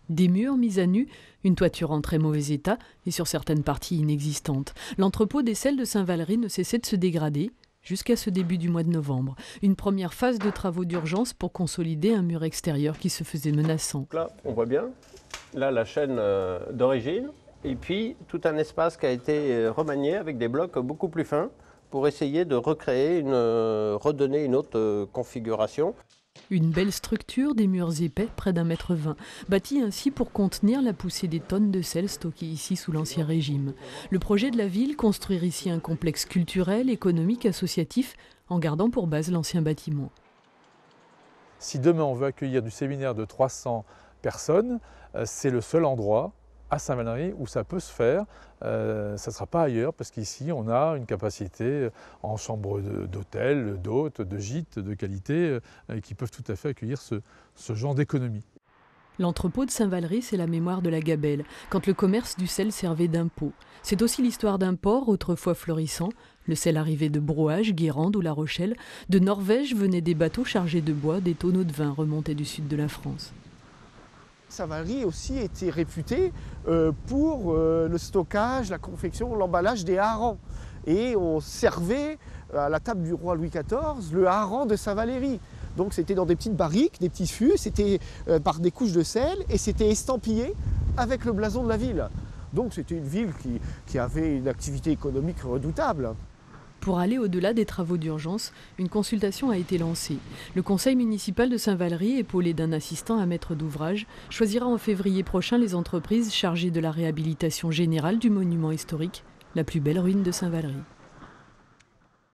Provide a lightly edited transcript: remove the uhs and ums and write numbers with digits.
Des murs mis à nu, une toiture en très mauvais état et sur certaines parties inexistantes. L'entrepôt des selles de Saint-Valery ne cessait de se dégrader jusqu'à ce début du mois de novembre. Une première phase de travaux d'urgence pour consolider un mur extérieur qui se faisait menaçant. Là, on voit bien, là la chaîne d'origine, et puis tout un espace qui a été remanié avec des blocs beaucoup plus fins pour essayer de redonner une autre configuration. Une belle structure, des murs épais, près d'1,20 m, bâtie ainsi pour contenir la poussée des tonnes de sel stockées ici sous l'Ancien Régime. Le projet de la ville, construire ici un complexe culturel, économique, associatif, en gardant pour base l'ancien bâtiment. Si demain on veut accueillir du séminaire de 300 personnes, c'est le seul endroit à Saint-Valery où ça peut se faire. Ça ne sera pas ailleurs parce qu'ici on a une capacité en chambre d'hôtel, d'hôtes, de gîtes de qualité qui peuvent tout à fait accueillir ce genre d'économie. L'entrepôt de Saint-Valery, c'est la mémoire de la Gabelle, quand le commerce du sel servait d'impôt. C'est aussi l'histoire d'un port autrefois florissant. Le sel arrivait de Brouage, Guérande ou La Rochelle. De Norvège venaient des bateaux chargés de bois, des tonneaux de vin remontés du sud de la France. Saint-Valery aussi était réputé pour le stockage, la confection, l'emballage des harengs. Et on servait à la table du roi Louis XIV le hareng de Saint-Valery. Donc c'était dans des petites barriques, des petits fûts, c'était par des couches de sel et c'était estampillé avec le blason de la ville. Donc c'était une ville qui avait une activité économique redoutable. Pour aller au-delà des travaux d'urgence, une consultation a été lancée. Le conseil municipal de Saint-Valery, épaulé d'un assistant à maître d'ouvrage, choisira en février prochain les entreprises chargées de la réhabilitation générale du monument historique, la plus belle ruine de Saint-Valery.